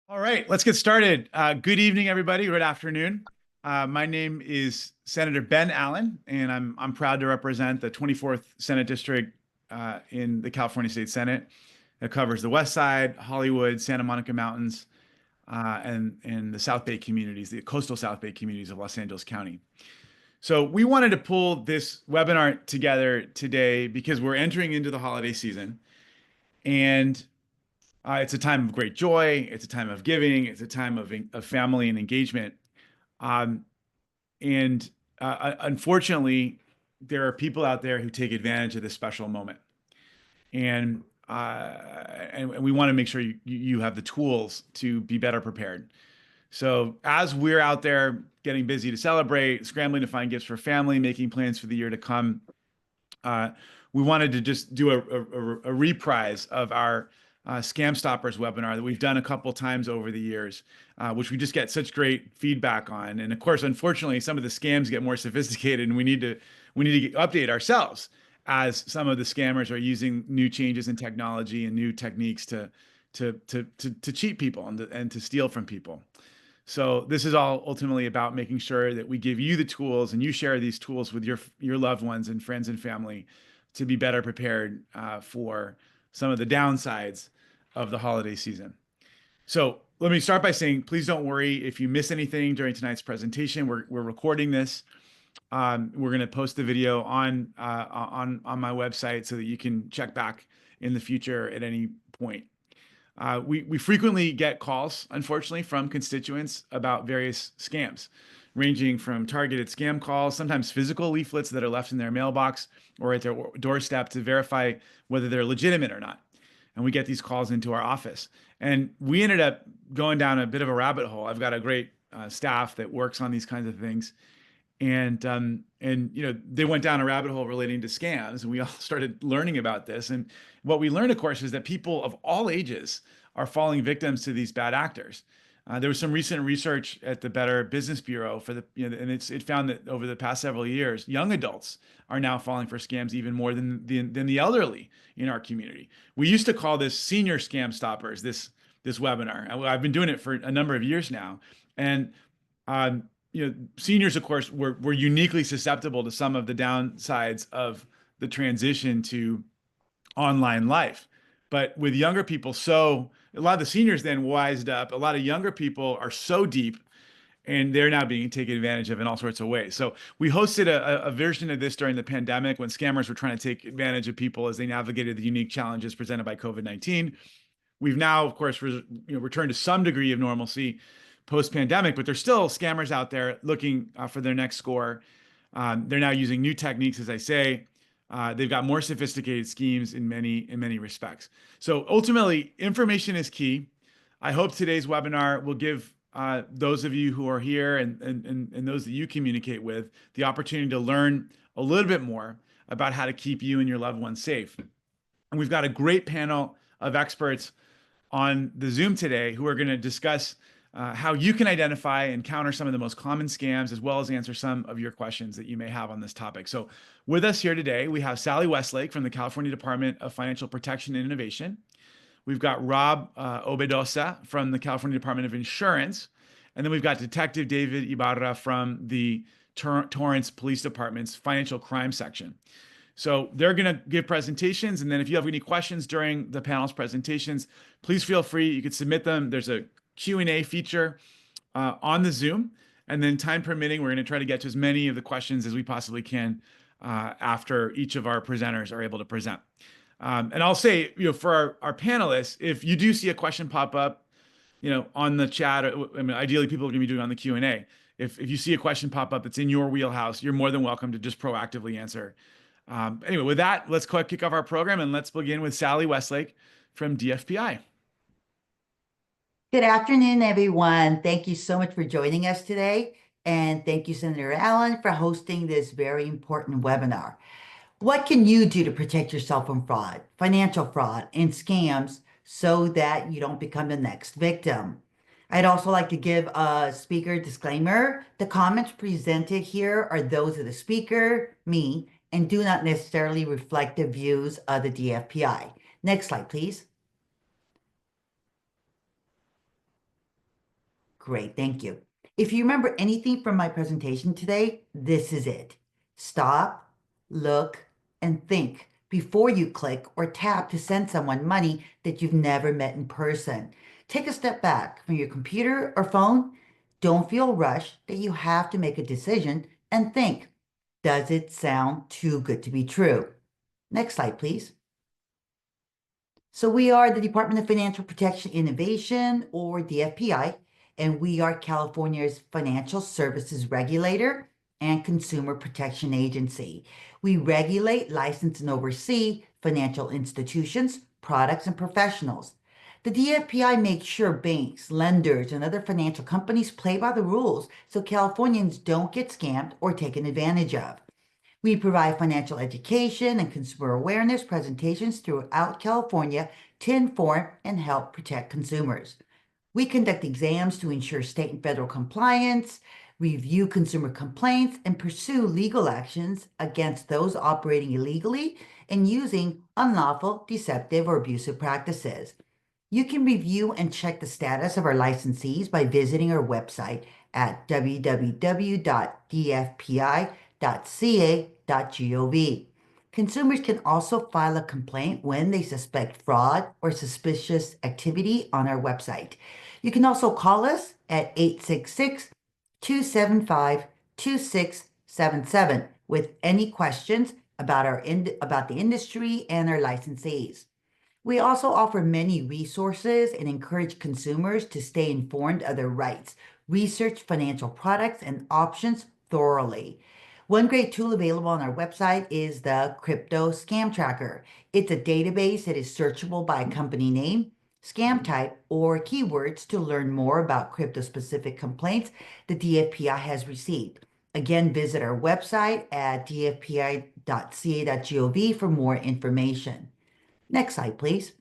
All right, let's get started. Good evening, everybody. Good afternoon. My name is Senator Ben Allen, and I'm proud to represent the 24th Senate District in the California State Senate. It covers the West Side, Hollywood, Santa Monica Mountains, and the South Bay communities, the coastal South Bay communities of Los Angeles County. So we wanted to pull this webinar together today because we're entering into the holiday season, and it's a time of great joy. It's a time of giving. It's a time of family and engagement. Um, and unfortunately, there are people out there who take advantage of this special moment. And and we want to make sure you have the tools to be better prepared. So as we're out there getting busy to celebrate, scrambling to find gifts for family, making plans for the year to come, uh, we wanted to just do a reprise of our Scam Stoppers webinar that we've done a couple times over the years, which we just get such great feedback on. And of course, unfortunately, some of the scams get more sophisticated, and we need to update ourselves as some of the scammers are using new changes in technology and new techniques to cheat people and to steal from people. So this is all ultimately about making sure that we give you the tools and you share these tools with your loved ones and friends and family to be better prepared for some of the downsides of the holiday season. So let me start by saying, please don't worry if you miss anything during tonight's presentation. We're recording this. We're going to post the video on my website so that you can check back in the future at any point. We frequently get calls, unfortunately, from constituents about various scams, ranging from targeted scam calls, sometimes physical leaflets that are left in their mailbox or at their doorstep to verify whether they're legitimate or not. And we get these calls into our office. And we ended up going down a bit of a rabbit hole. I've got a great staff that works on these kinds of things. And they went down a rabbit hole relating to scams, and we all started learning about this. And what we learned, of course, is that people of all ages are falling victims to these bad actors. There was some recent research at the Better Business Bureau and it found that over the past several years, young adults are now falling for scams even more than the elderly in our community. We used to call this senior scam stoppers, this webinar. I've been doing it for a number of years now, and seniors, of course, were uniquely susceptible to some of the downsides of the transition to online life. But with younger people, so a lot of the seniors then wised up. A lot of younger people are so deep and they're now being taken advantage of in all sorts of ways. So we hosted a version of this during the pandemic when scammers were trying to take advantage of people as they navigated the unique challenges presented by COVID-19. We've now, of course, returned to some degree of normalcy post-pandemic, but there's still scammers out there looking for their next score. They're now using new techniques, as I say. They've got more sophisticated schemes in many respects. So ultimately, information is key. I hope today's webinar will give those of you who are here and those that you communicate with the opportunity to learn a little bit more about how to keep you and your loved ones safe. And we've got a great panel of experts on the Zoom today who are going to discuss how you can identify and counter some of the most common scams, as well as answer some of your questions that you may have on this topic. So with us here today, we have Sally Westlake from the California Department of Financial Protection and Innovation. We've got Rob Obedosa from the California Department of Insurance. And then we've got Detective David Ibarra from the Torrance Police Department's Financial Crime Section. So they're going to give presentations. And then if you have any questions during the panel's presentations, please feel free. You can submit them. There's a Q&A feature on the Zoom. And then time permitting, we're going to try to get to as many of the questions as we possibly can after each of our presenters are able to present. And I'll say, for our panelists, if you do see a question pop up, on the chat, ideally people are going to be doing on the Q&A. If you see a question pop up that's in your wheelhouse, you're more than welcome to just proactively answer. Anyway, with that, let's kick off our program, and let's begin with Sally Westlake from DFPI. Good afternoon, everyone. Thank you so much for joining us today. And thank you, Senator Allen, for hosting this very important webinar. What can you do to protect yourself from fraud, financial fraud, and scams so that you don't become the next victim? I'd also like to give a speaker disclaimer. The comments presented here are those of the speaker, me, and do not necessarily reflect the views of the DFPI. Next slide, please. Great, thank you. If you remember anything from my presentation today, this is it. Stop, look, and think before you click or tap to send someone money that you've never met in person. Take a step back from your computer or phone. Don't feel rushed that you have to make a decision and think, does it sound too good to be true? Next slide, please. So we are the Department of Financial Protection Innovation, or DFPI, and we are California's financial services regulator and consumer protection agency. We regulate, license, and oversee financial institutions, products, and professionals. The DFPI makes sure banks, lenders, and other financial companies play by the rules so Californians don't get scammed or taken advantage of. We provide financial education and consumer awareness presentations throughout California to inform and help protect consumers. We conduct exams to ensure state and federal compliance, review consumer complaints, and pursue legal actions against those operating illegally and using unlawful, deceptive, or abusive practices. You can review and check the status of our licensees by visiting our website at www.dfpi.ca.gov. Consumers can also file a complaint when they suspect fraud or suspicious activity on our website. You can also call us at 866-275-2677 with any questions about the industry and our licensees. We also offer many resources and encourage consumers to stay informed of their rights, research financial products and options thoroughly. One great tool available on our website is the Crypto Scam Tracker. It's a database that is searchable by company name, scam type, or keywords to learn more about crypto-specific complaints the DFPI has received. Again, visit our website at dfpi.ca.gov for more information. Next slide, please.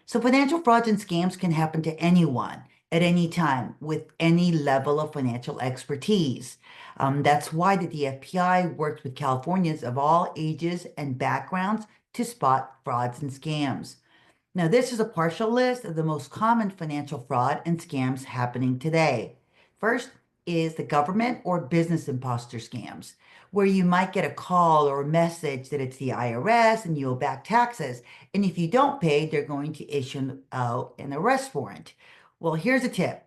So financial frauds and scams can happen to anyone at any time with any level of financial expertise. That's why the DFPI works with Californians of all ages and backgrounds to spot frauds and scams. Now, this is a partial list of the most common financial fraud and scams happening today. First is the government or business imposter scams, where you might get a call or a message that it's the IRS and you owe back taxes. And if you don't pay, they're going to issue an arrest warrant. Well, here's a tip.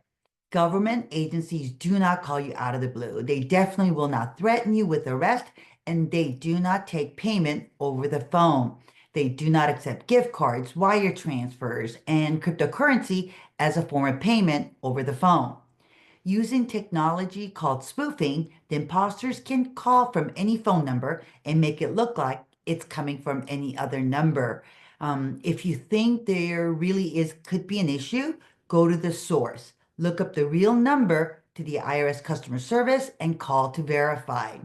Government agencies do not call you out of the blue. They definitely will not threaten you with arrest, and they do not take payment over the phone. They do not accept gift cards, wire transfers, and cryptocurrency as a form of payment over the phone. Using technology called spoofing, the imposters can call from any phone number and make it look like it's coming from any other number. If you think there really could be an issue, go to the source. Look up the real number to the IRS customer service and call to verify.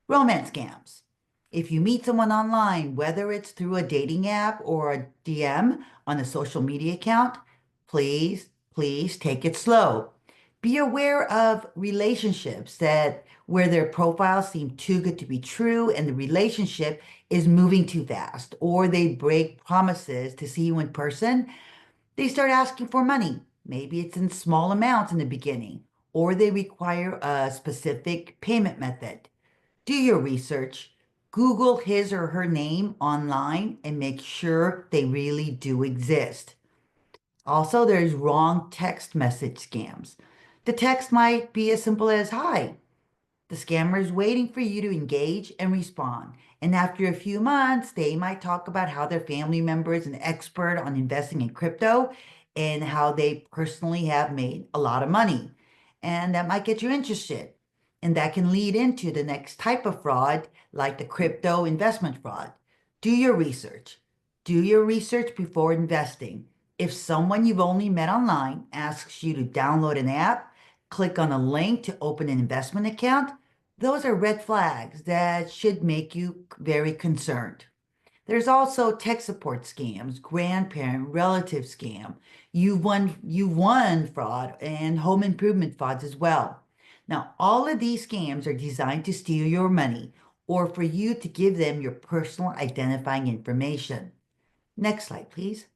Romance scams. If you meet someone online, whether it's through a dating app or a DM on a social media account, please take it slow. Be aware of relationships where their profiles seem too good to be true and the relationship is moving too fast, or they break promises to see you in person. They start asking for money. Maybe it's in small amounts in the beginning, or they require a specific payment method. Do your research. Google his or her name online and make sure they really do exist. Also, there's wrong text message scams. The text might be as simple as, "Hi." The scammer is waiting for you to engage and respond. And after a few months, they might talk about how their family member is an expert on investing in crypto and how they personally have made a lot of money. And that might get you interested. And that can lead into the next type of fraud, like the crypto investment fraud. Do your research. Do your research before investing. If someone you've only met online asks you to download an app, click on a link to open an investment account, those are red flags that should make you very concerned. There's also tech support scams, grandparent, relative scam, you won fraud, and home improvement frauds as well. Now, all of these scams are designed to steal your money or for you to give them your personal identifying information. Next slide, please.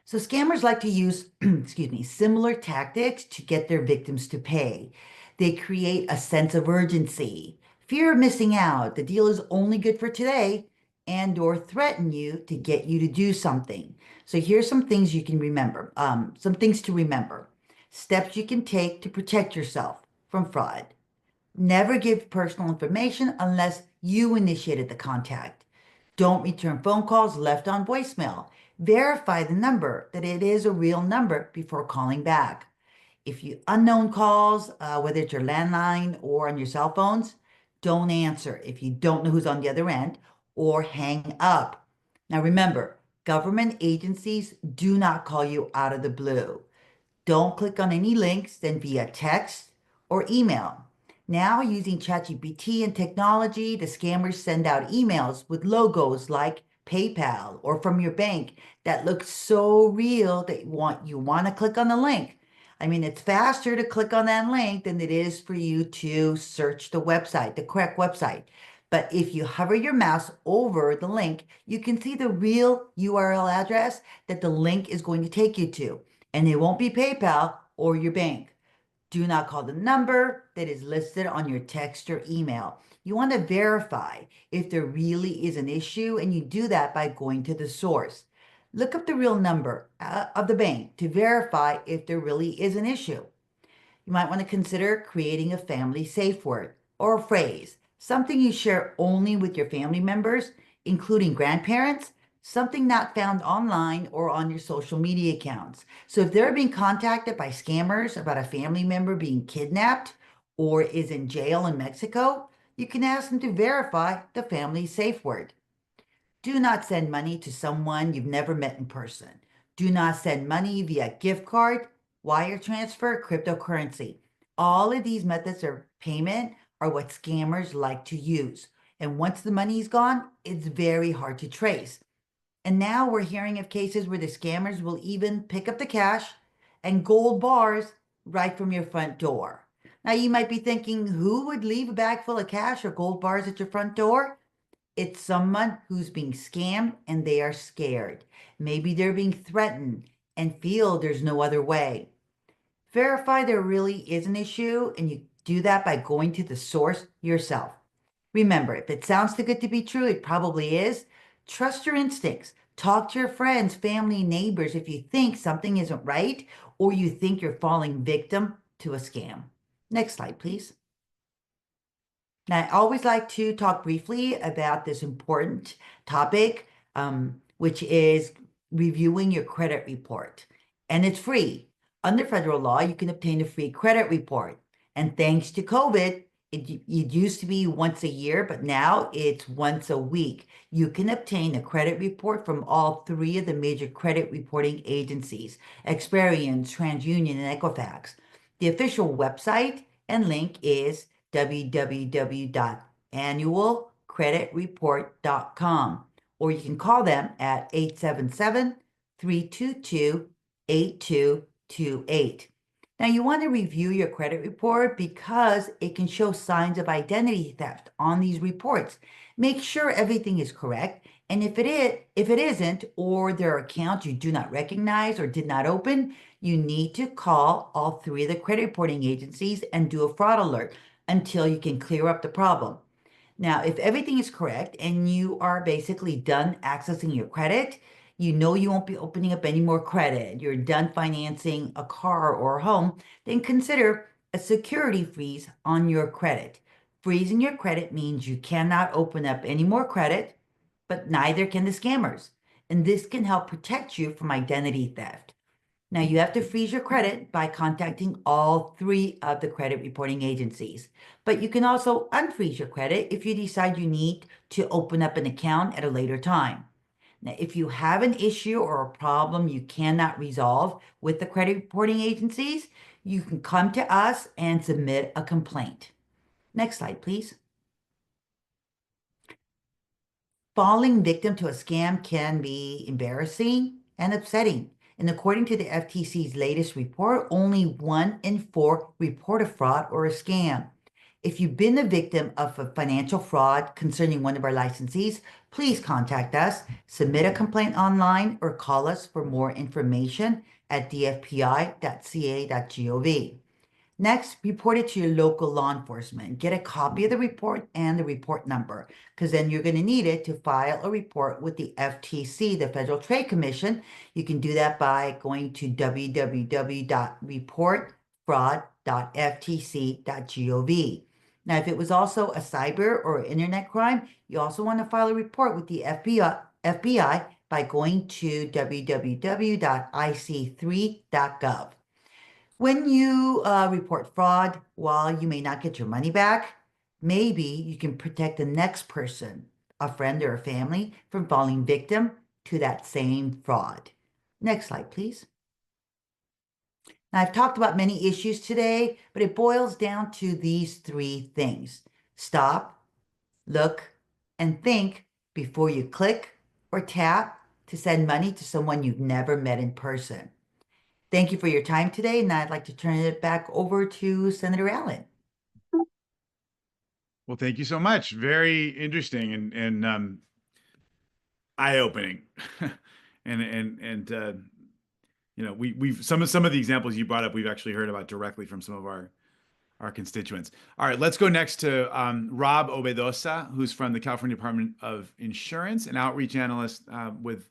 So scammers like to use, excuse me, similar tactics to get their victims to pay. They create a sense of urgency, fear of missing out, the deal is only good for today, and or threaten you to get you to do something. So here's some things you can remember, some things to remember. Steps you can take to protect yourself from fraud. Never give personal information unless you initiated the contact. Don't return phone calls left on voicemail. Verify the number that it is a real number before calling back. If you unknown calls, whether it's your landline or on your cell phones, don't answer if you don't know who's on the other end or hang up. Now remember, government agencies do not call you out of the blue. Don't click on any links sent via text or email. Now, using ChatGPT and technology, the scammers send out emails with logos like PayPal or from your bank that look so real that you want to click on the link. I mean, it's faster to click on that link than it is for you to search the website, the correct website. But if you hover your mouse over the link, you can see the real URL address that the link is going to take you to, and it won't be PayPal or your bank. Do not call the number that is listed on your text or email. You want to verify if there really is an issue, and you do that by going to the source. Look up the real number of the bank to verify if there really is an issue. You might want to consider creating a family safe word or a phrase, something you share only with your family members, including grandparents, something not found online or on your social media accounts. So if they're being contacted by scammers about a family member being kidnapped or is in jail in Mexico, you can ask them to verify the family safe word. Do not send money to someone you've never met in person. Do not send money via gift card, wire transfer, cryptocurrency. All of these methods of payment are what scammers like to use. And once the money is gone, it's very hard to trace. And now we're hearing of cases where the scammers will even pick up the cash and gold bars right from your front door. Now you might be thinking, who would leave a bag full of cash or gold bars at your front door? It's someone who's being scammed and they are scared. Maybe they're being threatened and feel there's no other way. Verify there really is an issue, and you do that by going to the source yourself. Remember, if it sounds too good to be true, it probably is. Trust your instincts. Talk to your friends, family, neighbors if you think something isn't right or you think you're falling victim to a scam. Next slide, please. Now, I always like to talk briefly about this important topic, which is reviewing your credit report. And it's free. Under federal law, you can obtain a free credit report. And thanks to COVID, it used to be once a year, but now it's once a week. You can obtain a credit report from all three of the major credit reporting agencies, Experian, TransUnion, and Equifax. The official website and link is www.annualcreditreport.com, or you can call them at 877-322-8228. Now, you want to review your credit report because it can show signs of identity theft on these reports. Make sure everything is correct, and if it isn't, or there are accounts you do not recognize or did not open, you need to call all three of the credit reporting agencies and do a fraud alert until you can clear up the problem. Now, if everything is correct and you are basically done accessing your credit, you know you won't be opening up any more credit, you're done financing a car or a home, then consider a security freeze on your credit. Freezing your credit means you cannot open up any more credit, but neither can the scammers. And this can help protect you from identity theft. Now, you have to freeze your credit by contacting all three of the credit reporting agencies. But you can also unfreeze your credit if you decide you need to open up an account at a later time. Now, if you have an issue or a problem you cannot resolve with the credit reporting agencies, you can come to us and submit a complaint. Next slide, please. Falling victim to a scam can be embarrassing and upsetting. And according to the FTC's latest report, only 1 in 4 report a fraud or a scam. If you've been the victim of a financial fraud concerning one of our licensees, please contact us, submit a complaint online, or call us for more information at dfpi.ca.gov. Next, report it to your local law enforcement. Get a copy of the report and the report number, because then you're going to need it to file a report with the FTC, the Federal Trade Commission. You can do that by going to www.reportfraud.ftc.gov. Now, if it was also a cyber or internet crime, you also want to file a report with the FBI by going to www.ic3.gov. When you report fraud, while you may not get your money back, maybe you can protect the next person, a friend or a family, from falling victim to that same fraud. Next slide, please. Now, I've talked about many issues today, but it boils down to these three things. Stop, look, and think before you click or tap to send money to someone you've never met in person. Thank you for your time today, and I'd like to turn it back over to Senator Allen. Well, thank you so much. Very interesting and eye-opening. and you know, we've some of the examples you brought up, we've actually heard about directly from some of our constituents. All right, let's go next to Rob Obedosa, who's from the California Department of Insurance, an outreach analyst with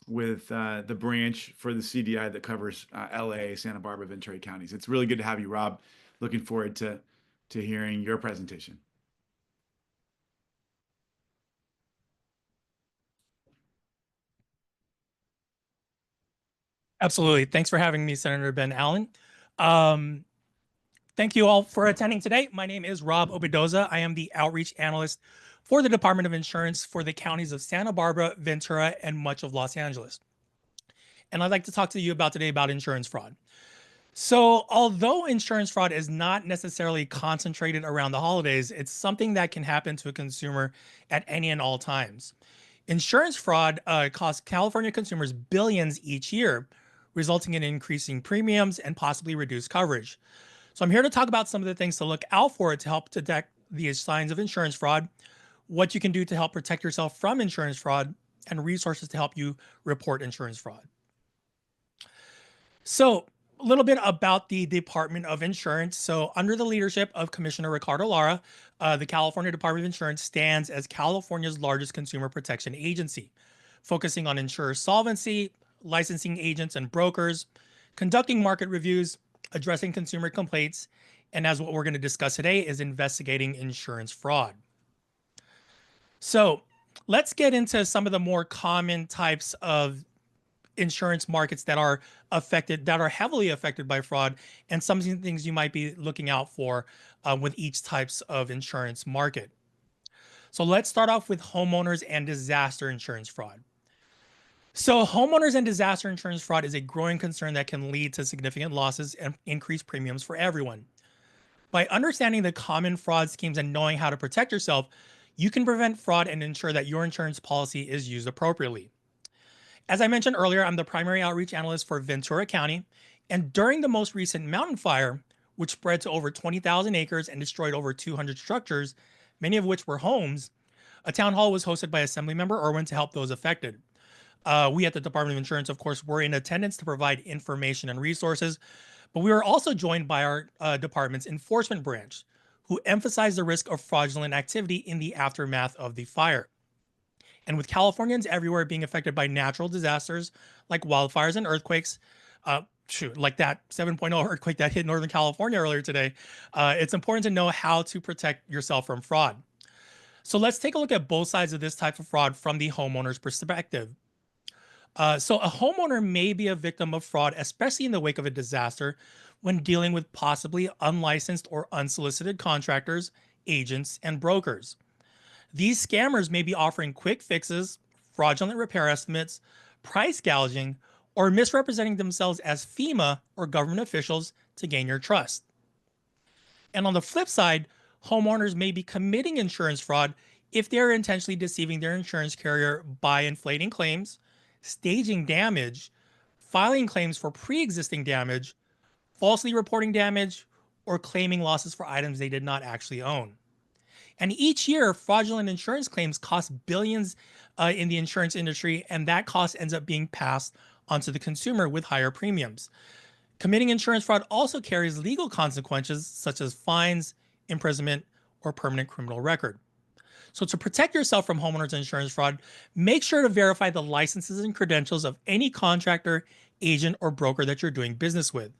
the branch for the CDI that covers LA, Santa Barbara, Ventura counties. It's really good to have you, Rob. Looking forward to hearing your presentation. Absolutely. Thanks for having me, Senator Ben Allen. Thank you all for attending today. My name is Rob Obedosa. I am the outreach analyst for the Department of Insurance for the counties of Santa Barbara, Ventura, and much of Los Angeles. And I'd like to talk to you about today about insurance fraud. So although insurance fraud is not necessarily concentrated around the holidays, it's something that can happen to a consumer at any and all times. Insurance fraud costs California consumers billions each year, resulting in increasing premiums and possibly reduced coverage. So I'm here to talk about some of the things to look out for to help detect the signs of insurance fraud, what you can do to help protect yourself from insurance fraud, and resources to help you report insurance fraud. So a little bit about the Department of Insurance. So under the leadership of Commissioner Ricardo Lara, the California Department of Insurance stands as California's largest consumer protection agency, focusing on insurer solvency, licensing agents and brokers, conducting market reviews, addressing consumer complaints, and as what we're going to discuss today is investigating insurance fraud. So let's get into some of the more common types of insurance markets that are heavily affected by fraud, and some things you might be looking out for with each types of insurance market. So let's start off with homeowners and disaster insurance fraud. So homeowners and disaster insurance fraud is a growing concern that can lead to significant losses and increased premiums for everyone. By understanding the common fraud schemes and knowing how to protect yourself, you can prevent fraud and ensure that your insurance policy is used appropriately. As I mentioned earlier, I'm the primary outreach analyst for Ventura County, and during the most recent mountain fire, which spread to over 20,000 acres and destroyed over 200 structures, many of which were homes, a town hall was hosted by Assemblymember Irwin to help those affected. We at the Department of Insurance, of course, were in attendance to provide information and resources, but we were also joined by our department's enforcement branch, who emphasized the risk of fraudulent activity in the aftermath of the fire. And with Californians everywhere being affected by natural disasters like wildfires and earthquakes, like that 7.0 earthquake that hit Northern California earlier today, it's important to know how to protect yourself from fraud. So let's take a look at both sides of this type of fraud from the homeowner's perspective. So a homeowner may be a victim of fraud, especially in the wake of a disaster, when dealing with possibly unlicensed or unsolicited contractors, agents, and brokers. These scammers may be offering quick fixes, fraudulent repair estimates, price gouging, or misrepresenting themselves as FEMA or government officials to gain your trust. And on the flip side, homeowners may be committing insurance fraud if they're intentionally deceiving their insurance carrier by inflating claims, staging damage, filing claims for pre-existing damage, falsely reporting damage, or claiming losses for items they did not actually own. And each year, fraudulent insurance claims cost billions in the insurance industry, and that cost ends up being passed onto the consumer with higher premiums. Committing insurance fraud also carries legal consequences such as fines, imprisonment, or permanent criminal record. So to protect yourself from homeowners insurance fraud, make sure to verify the licenses and credentials of any contractor, agent, or broker that you're doing business with.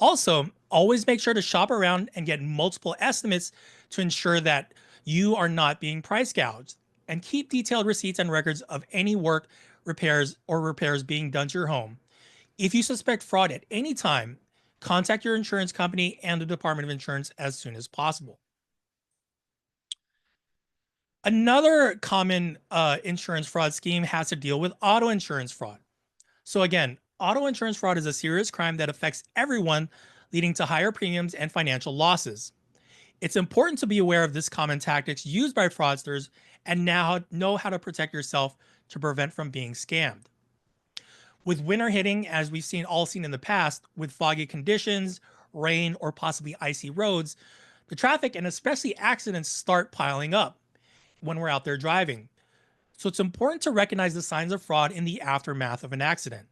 Also, always make sure to shop around and get multiple estimates to ensure that you are not being price gouged. And keep detailed receipts and records of any work, repairs being done to your home. If you suspect fraud at any time, contact your insurance company and the Department of Insurance as soon as possible. Another common insurance fraud scheme has to deal with auto insurance fraud. So again, auto insurance fraud is a serious crime that affects everyone, leading to higher premiums and financial losses. It's important to be aware of this common tactics used by fraudsters and now know how to protect yourself to prevent from being scammed. With winter hitting, as we've seen in the past, with foggy conditions, rain, or possibly icy roads, the traffic and especially accidents start piling up when we're out there driving. So it's important to recognize the signs of fraud in the aftermath of an accident.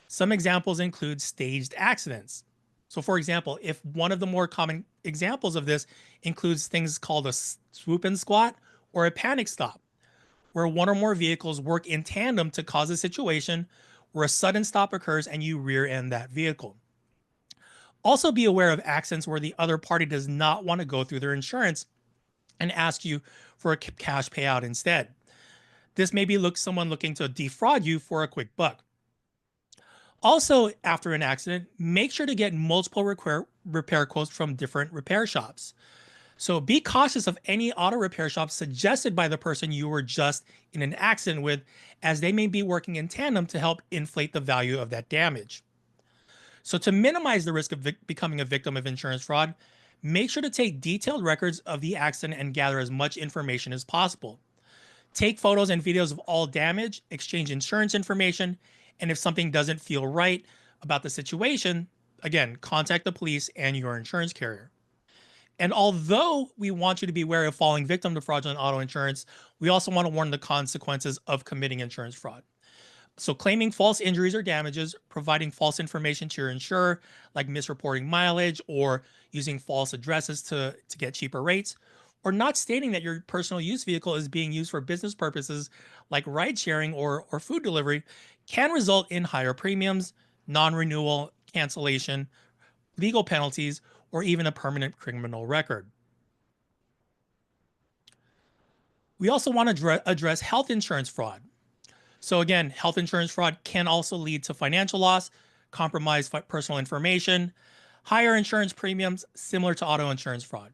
Some examples include staged accidents. So for example, if one of the more common examples of this includes things called a swoop and squat or a panic stop, where one or more vehicles work in tandem to cause a situation where a sudden stop occurs and you rear end that vehicle. Also be aware of accidents where the other party does not want to go through their insurance and ask you for a cash payout instead. This may be someone looking to defraud you for a quick buck. Also, after an accident, make sure to get multiple repair quotes from different repair shops. So be cautious of any auto repair shop suggested by the person you were just in an accident with, as they may be working in tandem to help inflate the value of that damage. So to minimize the risk of becoming a victim of insurance fraud, make sure to take detailed records of the accident and gather as much information as possible. Take photos and videos of all damage, exchange insurance information, and if something doesn't feel right about the situation, again, contact the police and your insurance carrier. And although we want you to be wary of falling victim to fraudulent auto insurance, we also want to warn the consequences of committing insurance fraud. So claiming false injuries or damages, providing false information to your insurer, like misreporting mileage or using false addresses to get cheaper rates, or not stating that your personal use vehicle is being used for business purposes like ride sharing or food delivery, can result in higher premiums, non-renewal, cancellation, legal penalties, or even a permanent criminal record. We also want to address health insurance fraud. So again, health insurance fraud can also lead to financial loss, compromised personal information, higher insurance premiums similar to auto insurance fraud.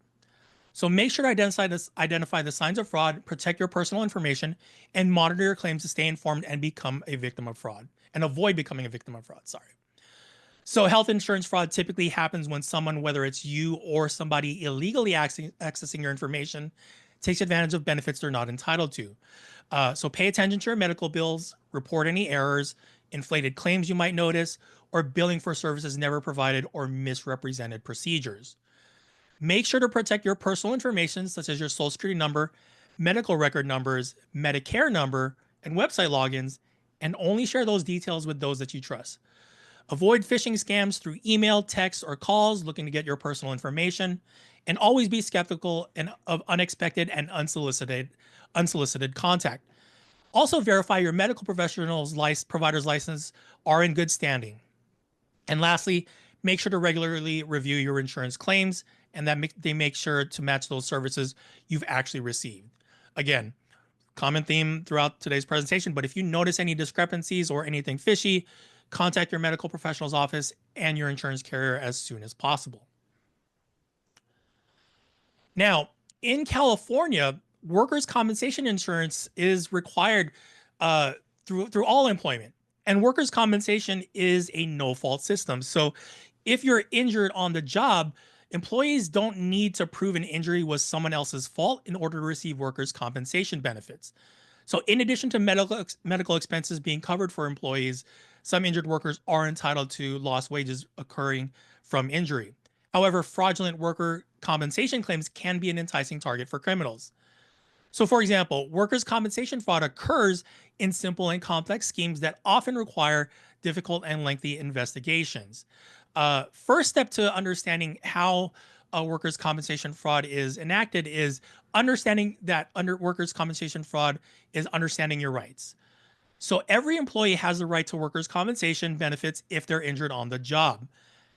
So make sure to identify the signs of fraud, protect your personal information, and monitor your claims to stay informed and become a victim of fraud, and avoid becoming a victim of fraud, sorry. So health insurance fraud typically happens when someone, whether it's you or somebody illegally accessing your information, takes advantage of benefits they're not entitled to. So pay attention to your medical bills, report any errors, inflated claims you might notice, or billing for services never provided or misrepresented procedures. Make sure to protect your personal information, such as your social security number, medical record numbers, Medicare number, and website logins, and only share those details with those that you trust. Avoid phishing scams through email, text, or calls looking to get your personal information, and always be skeptical of unexpected and unsolicited contact. Also verify your medical professional's provider's license are in good standing. And lastly, make sure to regularly review your insurance claims and that they make sure to match those services you've actually received. Again, common theme throughout today's presentation, but if you notice any discrepancies or anything fishy, contact your medical professional's office and your insurance carrier as soon as possible. Now, in California, workers' compensation insurance is required through all employment, and workers' compensation is a no-fault system. So if you're injured on the job, employees don't need to prove an injury was someone else's fault in order to receive workers' compensation benefits. So in addition to medical expenses being covered for employees, some injured workers are entitled to lost wages occurring from injury. However, fraudulent worker compensation claims can be an enticing target for criminals. So, for example, workers' compensation fraud occurs in simple and complex schemes that often require difficult and lengthy investigations. First step to understanding how a workers' compensation fraud is enacted is understanding that under workers' compensation fraud is understanding your rights. So every employee has the right to workers' compensation benefits if they're injured on the job.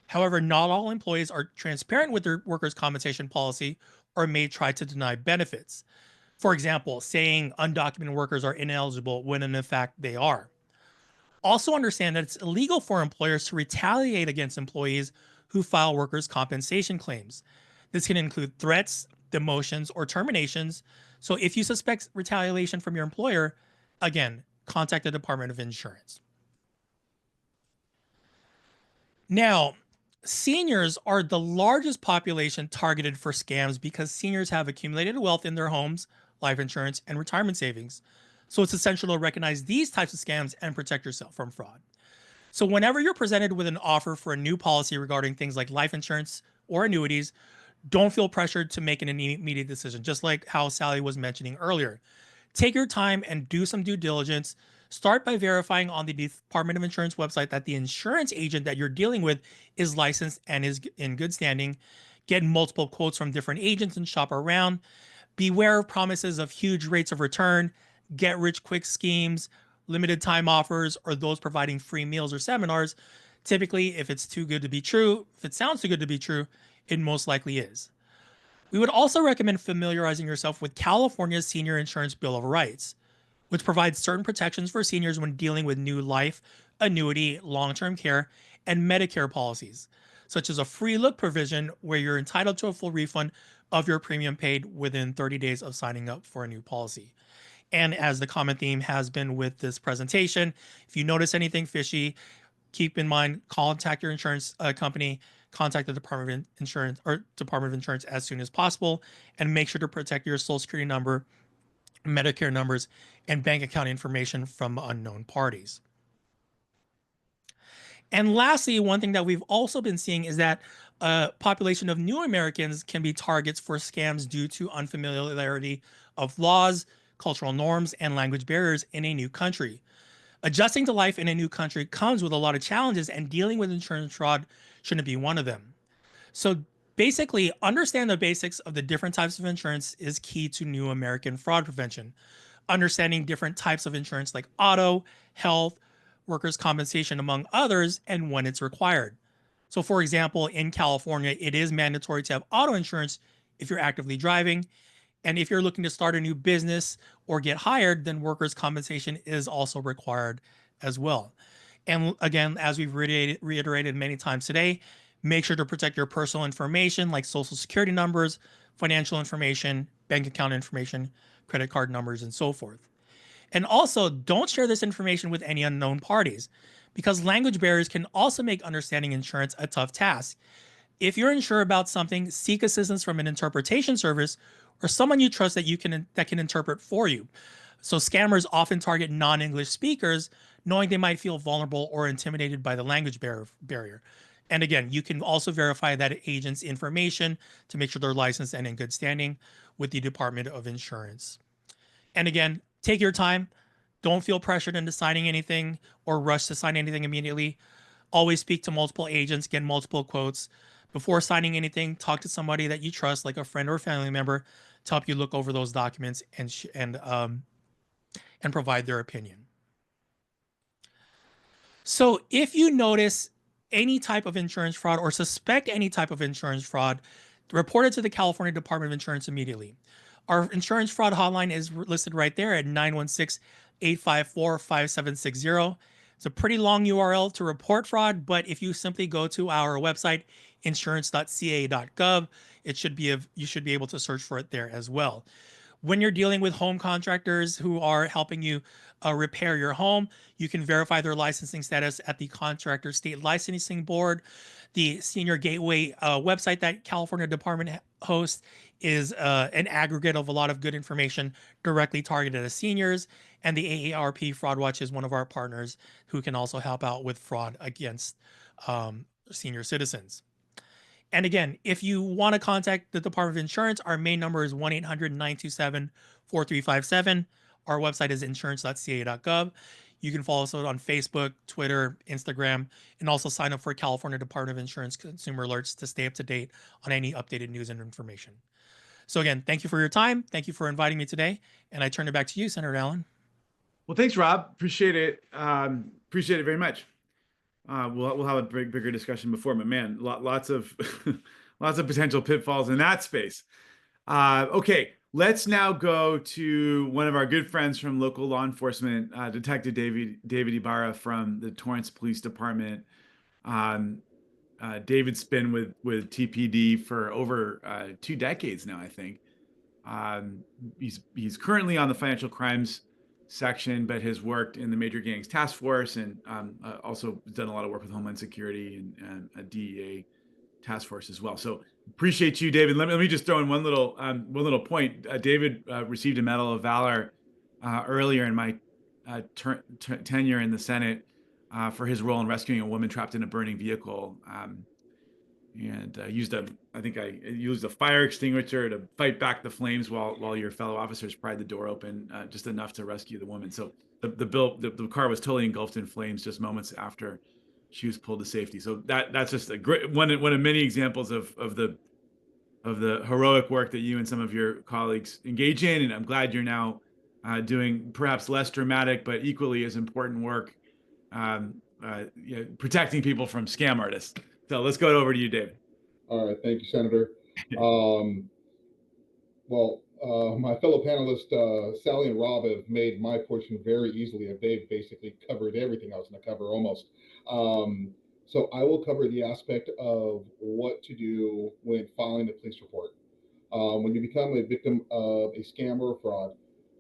However, not all employees are transparent with their workers' compensation policy or may try to deny benefits. For example, saying undocumented workers are ineligible when in fact they are. Also understand that it's illegal for employers to retaliate against employees who file workers' compensation claims. This can include threats, demotions, or terminations. So if you suspect retaliation from your employer, again, contact the Department of Insurance. Now, seniors are the largest population targeted for scams because seniors have accumulated wealth in their homes, life insurance, and retirement savings. So it's essential to recognize these types of scams and protect yourself from fraud. So whenever you're presented with an offer for a new policy regarding things like life insurance or annuities, don't feel pressured to make an immediate decision, just like how Sally was mentioning earlier. Take your time and do some due diligence. Start by verifying on the Department of Insurance website that the insurance agent that you're dealing with is licensed and is in good standing. Get multiple quotes from different agents and shop around. Beware of promises of huge rates of return, get rich quick schemes, limited time offers, or those providing free meals or seminars. Typically, if it's too good to be true, if it sounds too good to be true, it most likely is. We would also recommend familiarizing yourself with California's Senior Insurance Bill of Rights, which provides certain protections for seniors when dealing with new life, annuity, long-term care, and Medicare policies, such as a free look provision where you're entitled to a full refund of your premium paid within 30 days of signing up for a new policy. And as the common theme has been with this presentation, if you notice anything fishy, keep in mind, contact your insurance company, contact the Department of Insurance or Department of Insurance as soon as possible, and make sure to protect your Social Security number, Medicare numbers, and bank account information from unknown parties. And lastly, one thing that we've also been seeing is that a population of new Americans can be targets for scams due to unfamiliarity of laws, cultural norms, and language barriers in a new country. Adjusting to life in a new country comes with a lot of challenges, and dealing with insurance fraud shouldn't be one of them. So basically, understand the basics of the different types of insurance is key to new American fraud prevention. Understanding different types of insurance like auto, health, workers' compensation, among others, and when it's required. So, for example, in California, it is mandatory to have auto insurance if you're actively driving. And if you're looking to start a new business or get hired, then workers' compensation is also required as well. And again, as we've reiterated many times today, make sure to protect your personal information like social security numbers, financial information, bank account information, credit card numbers, and so forth. And also, don't share this information with any unknown parties because language barriers can also make understanding insurance a tough task. If you're unsure about something, seek assistance from an interpretation service or someone you trust that can interpret for you. So scammers often target non-English speakers, knowing they might feel vulnerable or intimidated by the language barrier. And again, you can also verify that agent's information to make sure they're licensed and in good standing with the Department of Insurance. And again, take your time. Don't feel pressured into signing anything or rush to sign anything immediately. Always speak to multiple agents, get multiple quotes. Before signing anything, talk to somebody that you trust, like a friend or a family member, to help you look over those documents and provide their opinion. So if you notice any type of insurance fraud or suspect any type of insurance fraud, report it to the California Department of Insurance immediately. Our insurance fraud hotline is listed right there at 916-854-5760. It's a pretty long URL to report fraud, but if you simply go to our website, insurance.ca.gov, you should be able to search for it there as well. When you're dealing with home contractors who are helping you repair your home, you can verify their licensing status at the Contractor State Licensing Board. The Senior Gateway website that California Department hosts is an aggregate of a lot of good information directly targeted at seniors. And the AARP Fraud Watch is one of our partners who can also help out with fraud against senior citizens. And again, if you want to contact the Department of Insurance, our main number is 1-800-927-4357. Our website is insurance.ca.gov. You can follow us on Facebook, Twitter, Instagram, and also sign up for California Department of Insurance consumer alerts to stay up to date on any updated news and information. So again, thank you for your time. Thank you for inviting me today. And I turn it back to you, Senator Allen. Well, thanks, Rob. Appreciate it. Appreciate it very much. We'll have a bigger discussion before, but man, lots of lots of potential pitfalls in that space. Okay, let's now go to one of our good friends from local law enforcement, Detective David Ibarra from the Torrance Police Department. David's been with TPD for over 2 decades now, I think. He's currently on the financial crimes section, but has worked in the Major Gangs Task Force and also done a lot of work with Homeland Security and a DEA task force as well. So appreciate you, David. Let me just throw in one little point. David received a Medal of Valor earlier in my tenure in the Senate for his role in rescuing a woman trapped in a burning vehicle. And used a fire extinguisher to fight back the flames while your fellow officers pried the door open, just enough to rescue the woman. So the car was totally engulfed in flames just moments after she was pulled to safety. So that's just a great one of many examples of the heroic work that you and some of your colleagues engage in. And I'm glad you're now doing perhaps less dramatic but equally as important work, protecting people from scam artists. So let's go over to you, David. All right. Thank you, Senator. My fellow panelists, Sally and Rob, have made my portion very easily. They've basically covered everything I was going to cover almost. So I will cover the aspect of what to do when filing a police report. When you become a victim of a scam or a fraud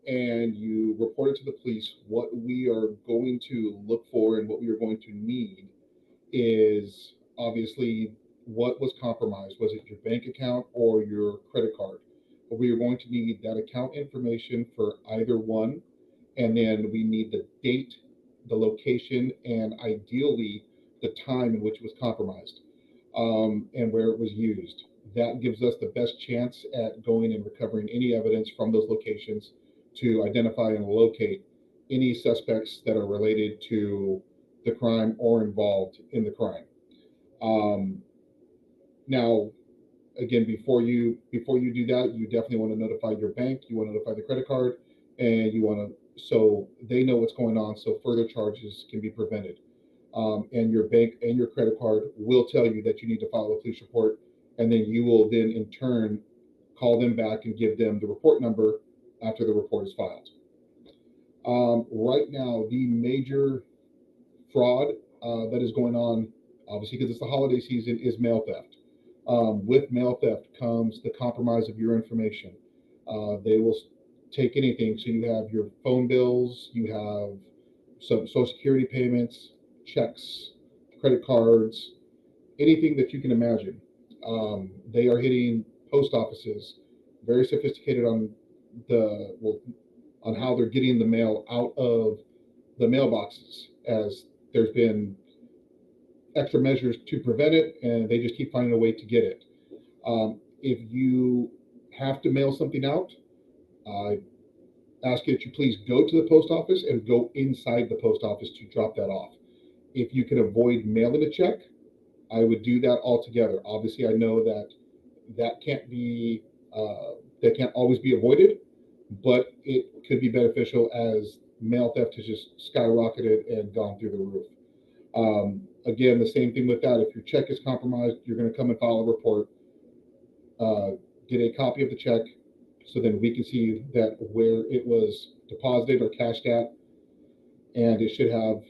and you report it to the police, what we are going to look for and what we are going to need is obviously what was compromised. Was it your bank account or your credit card? But we are going to need that account information for either one. And then we need the date, the location, and ideally the time in which it was compromised and where it was used. That gives us the best chance at going and recovering any evidence from those locations to identify and locate any suspects that are related to the crime or involved in the crime. Now, again, before you do that, you definitely want to notify your bank. You want to notify the credit card, and you want to so they know what's going on, so further charges can be prevented. And your bank and your credit card will tell you that you need to file a police report, and then you will then in turn call them back and give them the report number after the report is filed. Right now, the major fraud that is going on, obviously because it's the holiday season, is mail theft. With mail theft comes the compromise of your information. They will take anything. So you have your phone bills, you have some Social Security payments, checks, credit cards, anything that you can imagine. They are hitting post offices, very sophisticated on how they're getting the mail out of the mailboxes, as there's been extra measures to prevent it, and they just keep finding a way to get it. If you have to mail something out, I ask you that you please go to the post office and go inside the post office to drop that off. If you can avoid mailing a check, I would do that altogether. Obviously, I know that can't always be avoided, but it could be beneficial as mail theft has just skyrocketed and gone through the roof. Again, the same thing with that. If your check is compromised, you're going to come and file a report. Get a copy of the check so then we can see that where it was deposited or cashed at. And it should have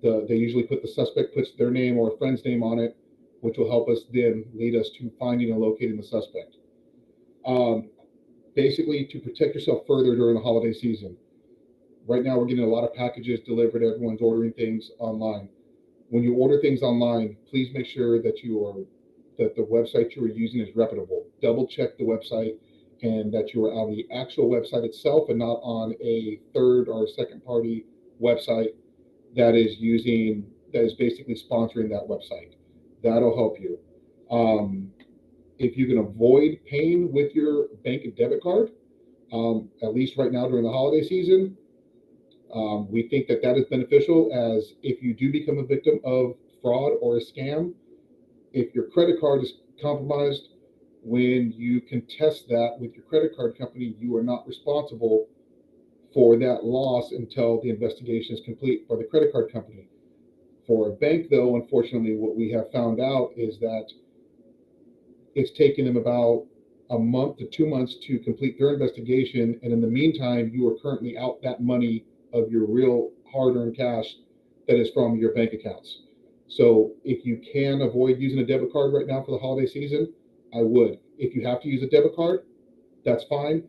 they usually the suspect puts their name or a friend's name on it, which will help us then lead us to finding and locating the suspect. Basically, to protect yourself further during the holiday season. Right now, we're getting a lot of packages delivered. Everyone's ordering things online. When you order things online, please make sure that the website you are using is reputable. Double check the website and that you are on the actual website itself and not on a third or second party website that is basically sponsoring that website. That'll help you. If you can avoid paying with your bank and debit card, at least right now during the holiday season, we think that that is beneficial, as if you do become a victim of fraud or a scam, if your credit card is compromised, when you contest that with your credit card company, you are not responsible for that loss until the investigation is complete for the credit card company. For a bank, though, unfortunately, what we have found out is that it's taken them about a month to 2 months to complete their investigation. And in the meantime, you are currently out that money of your real hard-earned cash that is from your bank accounts. So if you can avoid using a debit card right now for the holiday season, I would. If you have to use a debit card, that's fine.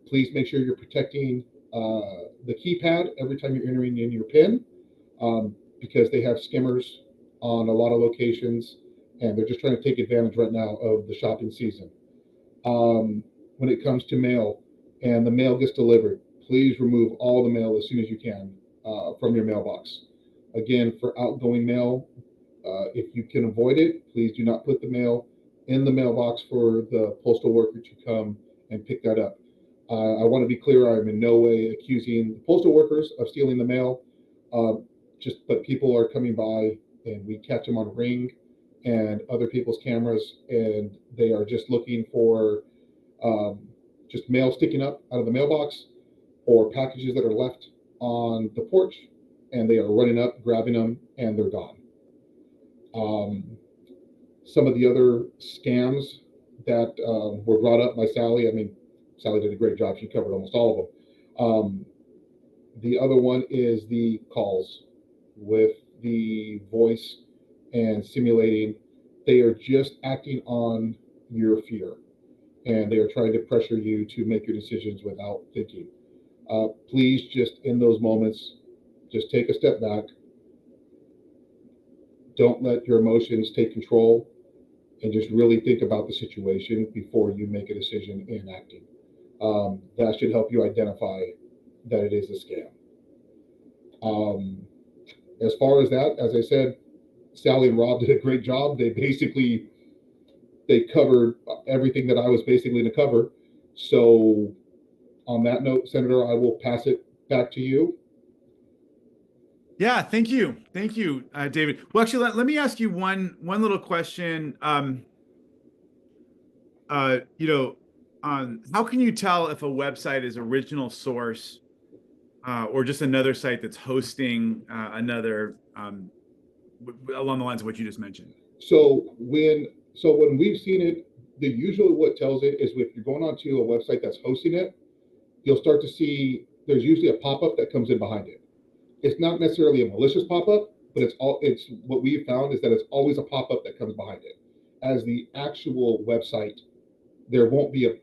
Please make sure you're protecting the keypad every time you're entering in your PIN, because they have skimmers on a lot of locations, and they're just trying to take advantage right now of the shopping season. When it comes to mail and the mail gets delivered, please remove all the mail as soon as you can from your mailbox. Again, for outgoing mail, if you can avoid it, please do not put the mail in the mailbox for the postal worker to come and pick that up. I want to be clear, I'm in no way accusing the postal workers of stealing the mail, but people are coming by and we catch them on Ring and other people's cameras, and they are just looking for just mail sticking up out of the mailbox or packages that are left on the porch, and they are running up, grabbing them, and they're gone. Some of the other scams that were brought up by Sally, I mean, Sally did a great job. She covered almost all of them. The other one is the calls with the voice and simulating. They are just acting on your fear, and they are trying to pressure you to make your decisions without thinking. Please, just in those moments, just take a step back. Don't let your emotions take control, and just really think about the situation before you make a decision in acting. That should help you identify that it is a scam. As far as that, as I said, Sally and Rob did a great job. They covered everything that I was basically going to cover. So on that note, Senator, I will pass it back to you. Yeah, thank you, David. Well, actually, let me ask you one little question. How can you tell if a website is original source or just another site that's hosting another along the lines of what you just mentioned? So when we've seen it, usually what tells it is if you're going onto a website that's hosting it, you'll start to see there's usually a pop-up that comes in behind it. It's not necessarily a malicious pop-up, but it's what we've found is that it's always a pop-up that comes behind it. As the actual website, there won't be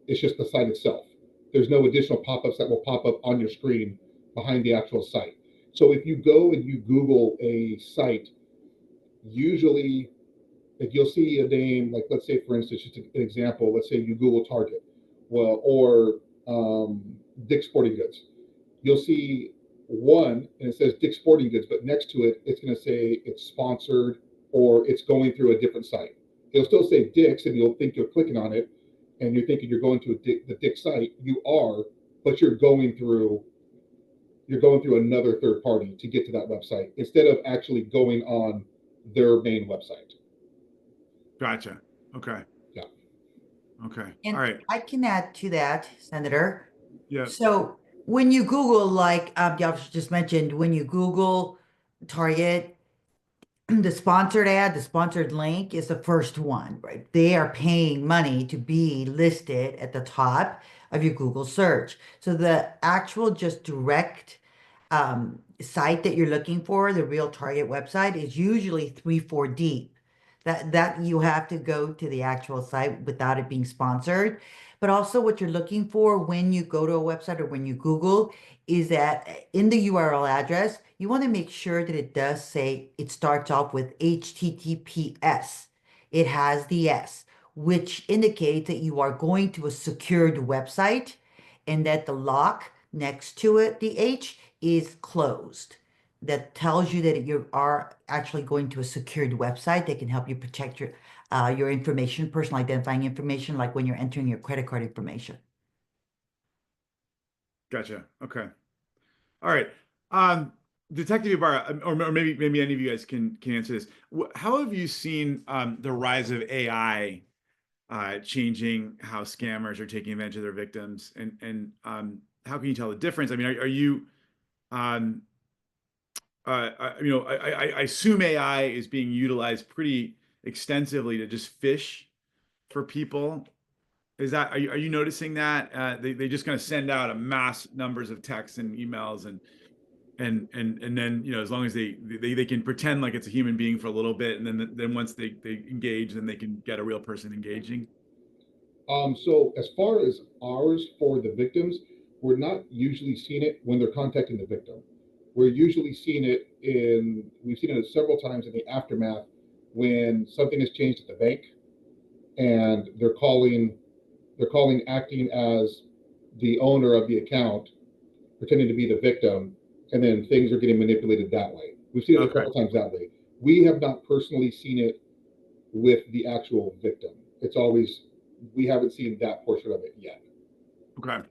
it's just the site itself. There's no additional pop-ups that will pop up on your screen behind the actual site. So if you go and you Google a site, usually if you'll see a name, like let's say, for instance, just an example, let's say you Google Target, or Dick's Sporting Goods, you'll see one and it says Dick's Sporting Goods, but next to it, it's going to say it's sponsored or it's going through a different site. It'll still say Dick's, and you'll think you're clicking on it, and you're thinking you're going to the Dick's site. You are, but you're going through another third party to get to that website instead of actually going on their main website. Gotcha. Okay. Yeah. Okay. And All right. I can add to that, Senator. Yeah. So when you Google, like the officer just mentioned, when you Google Target, the sponsored ad, the sponsored link is the first one, right? They are paying money to be listed at the top of your Google search. So the actual just direct site that you're looking for, the real Target website, is usually 3-4 deep. That you have to go to the actual site without it being sponsored. But also what you're looking for when you go to a website or when you Google is that in the URL address, you want to make sure that it does say it starts off with HTTPS. It has the S, which indicates that you are going to a secured website and that the lock next to it, the H, is closed. that tells you that you are actually going to a secured website that can help you protect your information, personal identifying information, like when you're entering your credit card information. Gotcha. Okay. All right. Um, Detective Ibarra, or maybe any of you guys can answer this. How have you seen the rise of AI changing how scammers are taking advantage of their victims, and how can you tell the difference? I mean, are you um, I assume AI is being utilized pretty extensively to just phish for people. Is that are you noticing that they just kind of send out a mass numbers of texts and emails and then as long as they can pretend like it's a human being for a little bit, and then once they engage, then they can get a real person engaging. So as far as ours for the victims, we're not usually seeing it when they're contacting the victim. We're usually seeing it we've seen it several times in the aftermath when something has changed at the bank and they're calling acting as the owner of the account, pretending to be the victim, and then things are getting manipulated that way. We've seen it a Okay. couple times that way. We have not personally seen it with the actual victim. It's always, we haven't seen that portion of it yet. Okay.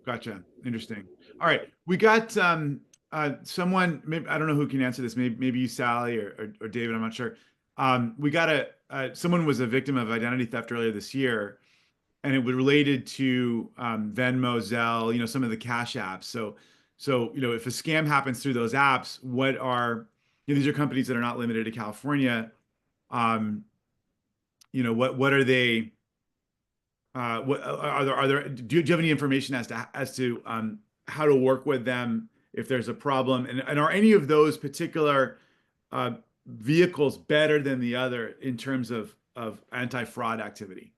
Gotcha. Interesting. All right. We got someone, maybe, I don't know who can answer this. Maybe you, Sally, or David, I'm not sure. We got someone was a victim of identity theft earlier this year, and it was related to Venmo, Zelle, some of the cash apps. So if a scam happens through those apps, what are, these are companies that are not limited to California. Um, what are they? What do you have any information as to how to work with them if there's a problem? And are any of those particular uh, vehicles better than the other in terms of anti-fraud activity?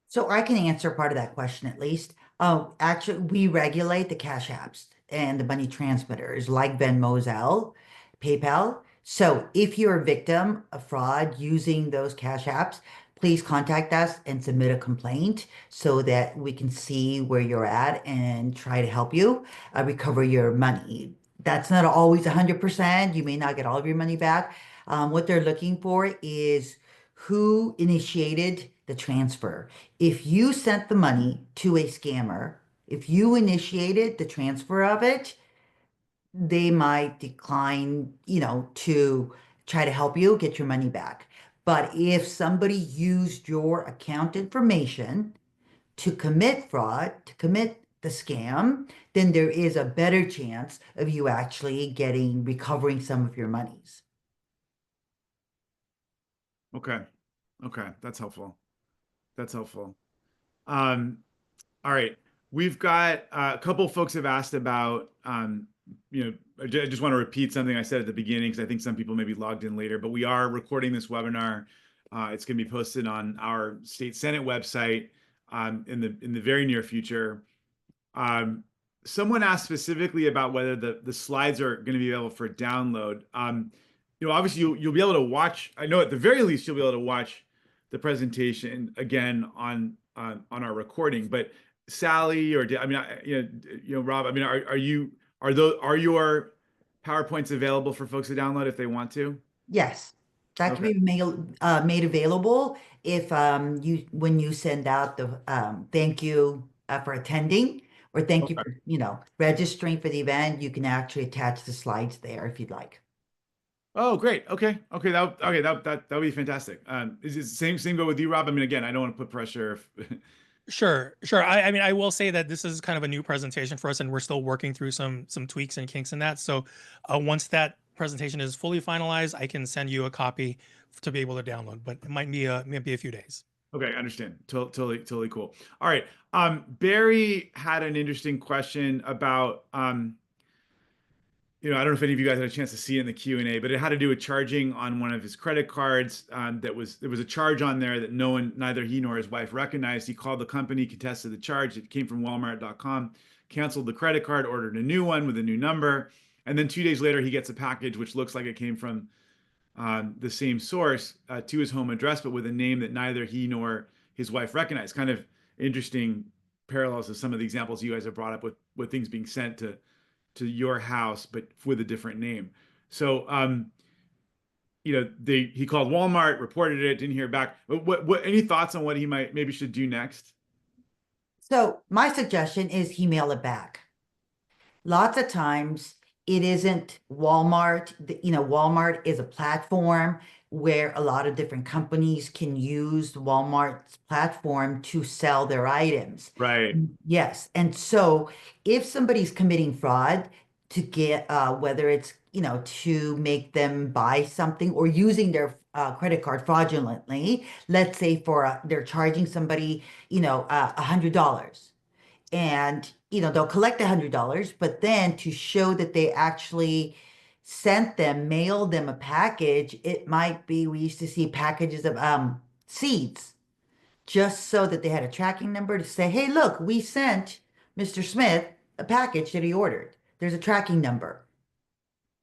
So I can answer part of that question at least. Actually, we regulate the cash apps and the money transmitters like Venmo, Zelle, PayPal. So if you're a victim of fraud using those cash apps, please contact us and submit a complaint so that we can see where you're at and try to help you recover your money. That's not always 100%. You may not get all of your money back. What they're looking for is who initiated the transfer. If you sent the money to a scammer, if you initiated the transfer of it, they might decline, to try to help you get your money back. But if somebody used your account information to commit fraud, to commit the scam, then there is a better chance of you actually recovering some of your monies. Okay. Okay. That's helpful. That's helpful. Um, all right. We've got a couple folks have asked about, I just want to repeat something I said at the beginning because I think some people may be logged in later, but we are recording this webinar. It's going to be posted on our state Senate website in the very near future. Someone asked specifically about whether the slides are going to be available for download. Obviously you'll be able to watch. I know at the very least you'll be able to watch the presentation again on our recording. But Sally or Rob, I mean, are your PowerPoints available for folks to download if they want to? Yes, that can Okay. be made available if when you send out the thank you for attending or thank you Okay. for registering for the event. You can actually attach the slides there if you'd like. Oh, great. Okay. That would be fantastic. Is it same go with you, Rob? I mean, again, I don't want to put pressure. Sure, sure. I mean, I will say that this is kind of a new presentation for us, and we're still working through some tweaks and kinks in that. So, once that presentation is fully finalized, I can send you a copy to be able to download. But it might be a few days. Okay, I understand. Totally cool. All right. Barry had an interesting question about I don't know if any of you guys had a chance to see it in the Q&A, but it had to do with charging on one of his credit cards. There was a charge on there that neither he nor his wife recognized. He called the company, contested the charge. It came from Walmart.com, canceled the credit card, ordered a new one with a new number, and then 2 days later he gets a package which looks like it came from the same source to his home address, but with a name that neither he nor his wife recognized. Kind of interesting parallels to some of the examples you guys have brought up with things being sent to to your house, but with a different name. So, he called Walmart, reported it, didn't hear back. What any thoughts on what he maybe should do next? So my suggestion is he mail it back. Lots of times it isn't Walmart. Walmart is a platform where a lot of different companies can use Walmart's platform to sell their items. Right. Yes. And so if somebody's committing fraud to get, whether it's, to make them buy something or using their credit card fraudulently, let's say they're charging somebody, $100, and they'll collect $100, but then to show that they actually mailed them a package, it might be, we used to see packages of seeds, just so that they had a tracking number to say, hey, look, we sent Mr. Smith a package that he ordered. There's a tracking number,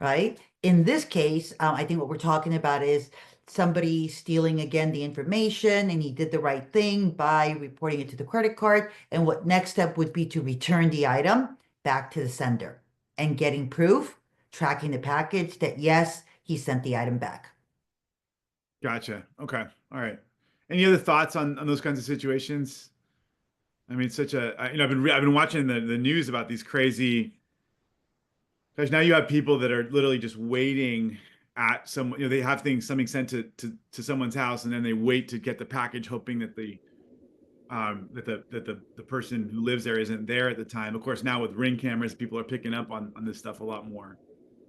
right? In this case, I think what we're talking about is somebody stealing again the information, and he did the right thing by reporting it to the credit card. And what next step would be to return the item back to the sender and getting proof, tracking the package that yes, he sent the item back. Gotcha. Okay. All right. Any other thoughts on those kinds of situations? I mean, it's such a, I've been watching the news about these crazy, gosh, now you have people that are literally just waiting at they have something sent to someone's house, and then they wait to get the package, hoping that the person who lives there isn't there at the time. Of course, now with Ring cameras, people are picking up on this stuff a lot more.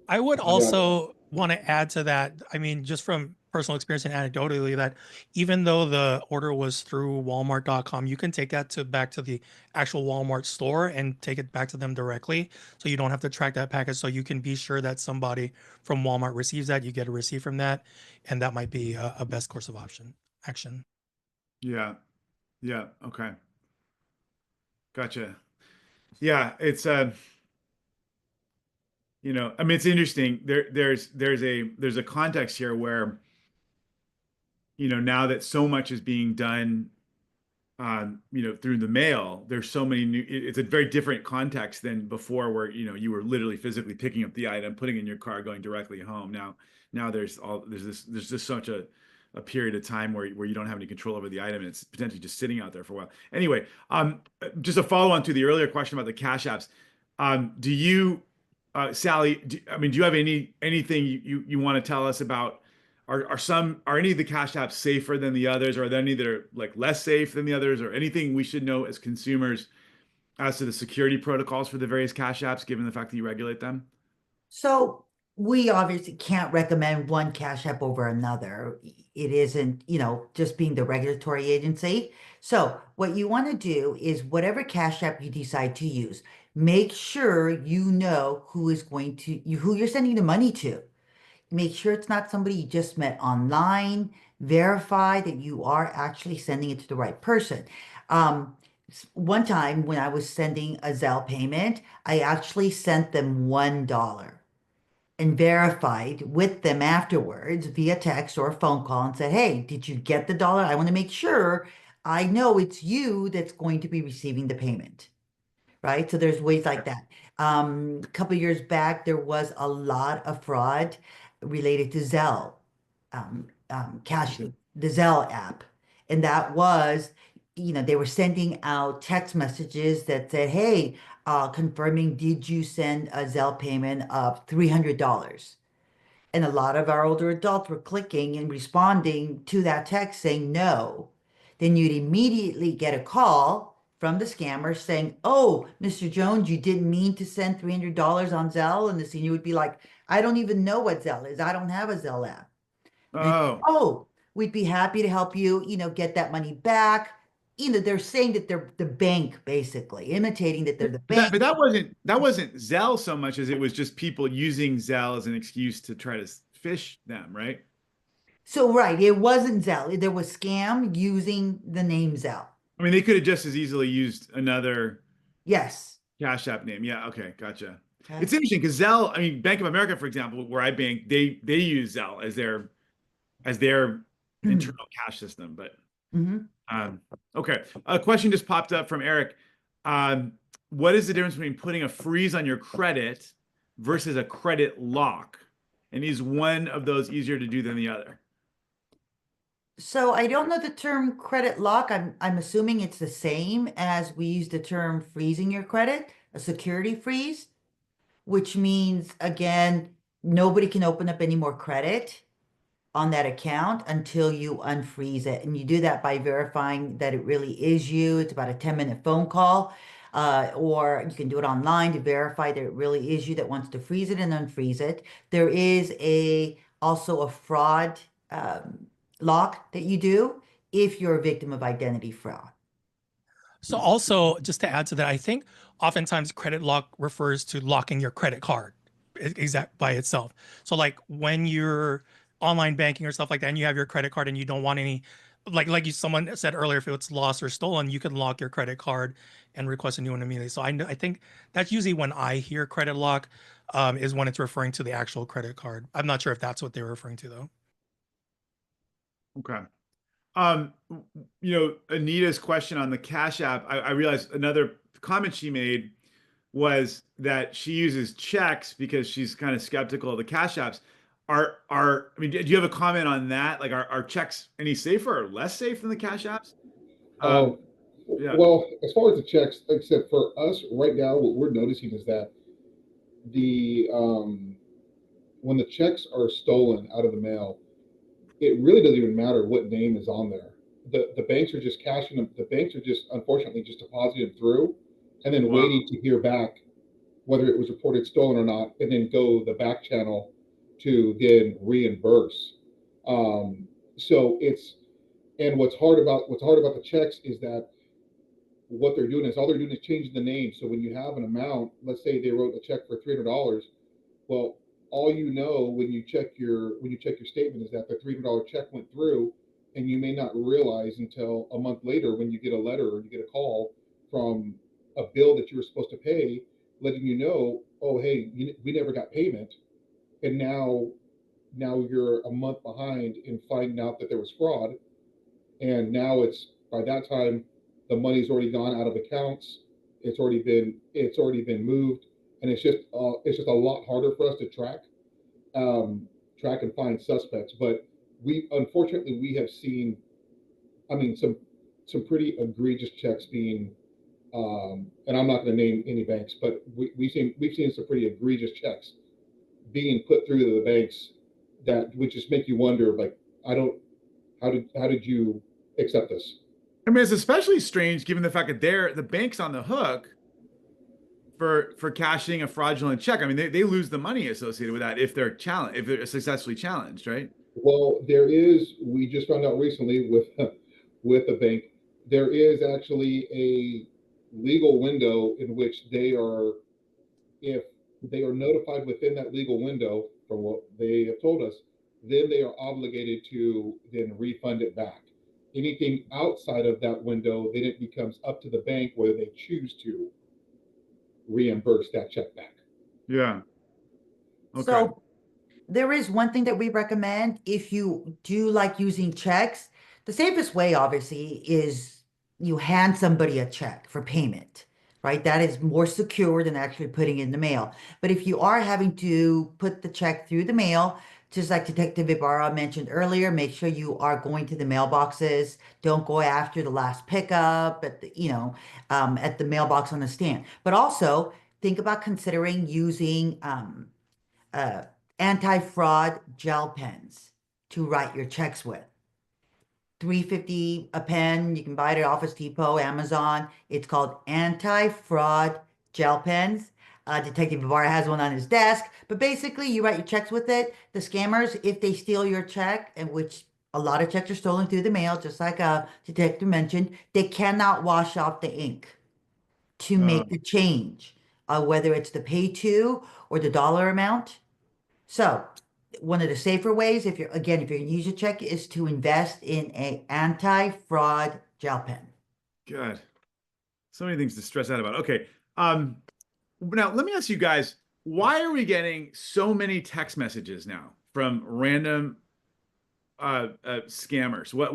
I would also want to add to that. I mean, just from personal experience and anecdotally, that even though the order was through Walmart.com, you can take that back to the actual Walmart store and take it back to them directly. So you don't have to track that package. So you can be sure that somebody from Walmart receives that. You get a receipt from that, and that might be a best course of action. Yeah. Yeah. Okay. Gotcha. Yeah. It's I mean, it's interesting. There's a context here where, now that so much is being done, through the mail, there's so many it's a very different context than before, where, you were literally physically picking up the item, putting it in your car, going directly home. Now there's just such a period of time where you don't have any control over the item, and it's potentially just sitting out there for a while. Anyway, just a follow on to the earlier question about the Cash Apps. Do you, Sally, do you have anything you want to tell us about? Are any of the Cash Apps safer than the others? Or are there any that are like less safe than the others, or anything we should know as consumers as to the security protocols for the various Cash Apps, given the fact that you regulate them? So we obviously can't recommend one Cash App over another. It isn't, just being the regulatory agency. So what you want to do is whatever Cash App you decide to use, make sure you know who you're sending the money to. Make sure it's not somebody you just met online. Verify that you are actually sending it to the right person. One time when I was sending a Zelle payment, I actually sent them $1 and verified with them afterwards via text or a phone call and said, hey, did you get the dollar? I want to make sure I know it's you that's going to be receiving the payment. Right? So there's ways like that. A couple of years back, there was a lot of fraud related to Zelle, the Zelle app. And that was, they were sending out text messages that said, hey, confirming, did you send a Zelle payment of $300? And a lot of our older adults were clicking and responding to that text saying no. Then you'd immediately get a call from the scammer saying, oh, Mr. Jones, you didn't mean to send $300 on Zelle. And the senior would be like, I don't even know what Zelle is. I don't have a Zelle app. Oh, we'd be happy to help you, get that money back. They're saying that they're the bank, basically, imitating that they're the bank. But that wasn't Zelle so much as it was just people using Zelle as an excuse to try to fish them, right? So, right, it wasn't Zelle. There was scam using the name Zelle. I mean, they could have just as easily used another Yes. Cash App name. Yeah, okay, gotcha. Okay. It's interesting because Zelle, Bank of America, for example, where I bank, they use Zelle as their internal cash system. But okay, a question just popped up from Eric. what is the difference between putting a freeze on your credit versus a credit lock? And is one of those easier to do than the other? So I don't know the term credit lock. I'm assuming it's the same as we use the term freezing your credit, a security freeze, which means again, nobody can open up any more credit on that account until you unfreeze it. And you do that by verifying that it really is you. It's about a 10-minute phone call. Or you can do it online to verify that it really is you that wants to freeze it and unfreeze it. There is also a fraud lock that you do if you're a victim of identity fraud. So also, just to add to that, I think oftentimes credit lock refers to locking your credit card exact by itself. So like when you're online banking or stuff like that, and you have your credit card and you don't want any, someone said earlier, if it's lost or stolen, you can lock your credit card and request a new one immediately. So I think that's usually when I hear credit lock, is when it's referring to the actual credit card. I'm not sure if that's what they're referring to though. Okay. Anita's question on the Cash App, I realized another comment she made was that she uses checks because she's kind of skeptical of the Cash Apps. I mean, do you have a comment on that? Like, are checks any safer or less safe than the Cash Apps? Yeah. Well, as far as the checks, except for us right now, what we're noticing is that the when the checks are stolen out of the mail, it really doesn't even matter what name is on there. The banks are just cashing them. The banks are just unfortunately just depositing them through, and then waiting to hear back whether it was reported stolen or not, and then go the back channel to then reimburse. So it's, and what's hard about the checks is that what they're doing is all they're doing is changing the name. So when you have an amount, let's say they wrote a check for $300, well, all you know when you check your statement is that the $300 check went through, and you may not realize until a month later when you get a letter or you get a call from a bill that you were supposed to pay, letting you know, oh hey, we never got payment, and now you're a month behind in finding out that there was fraud, and now it's, by that time the money's already gone out of accounts, it's already been moved, and it's just a lot harder for us to track and find suspects. But unfortunately we have seen, I mean, some pretty egregious checks being, and I'm not going to name any banks, but we've seen some pretty egregious checks being put through to the banks that would just make you wonder, like, how did you accept this? I mean, it's especially strange given the fact that the bank's on the hook for cashing a fraudulent check. I mean, they lose the money associated with that if they're successfully challenged, right? Well, we just found out recently with a bank, there is actually a legal window in which if they are notified within that legal window, from what they have told us, then they are obligated to then refund it back. Anything outside of that window, then it becomes up to the bank whether they choose to reimburse that check back. Yeah. Okay. So there is one thing that we recommend if you do like using checks. The safest way, obviously, is you hand somebody a check for payment, right? That is more secure than actually putting it in the mail. But if you are having to put the check through the mail, just like Detective Ibarra mentioned earlier, make sure you are going to the mailboxes. Don't go after the last pickup at the mailbox on the stand. But also think about considering using anti-fraud gel pens to write your checks with. $3.50 a pen. You can buy it at Office Depot, Amazon. It's called anti-fraud gel pens. Detective Ibarra has one on his desk, but basically you write your checks with it. The scammers, if they steal your check, and which a lot of checks are stolen through the mail, just like Detective mentioned, they cannot wash off the ink to make the change, whether it's the pay to or the dollar amount. So one of the safer ways, if you're going to use a check, is to invest in a anti-fraud gel pen. Good. So many things to stress out about. Okay. Now let me ask you guys, why are we getting so many text messages now from random scammers? What,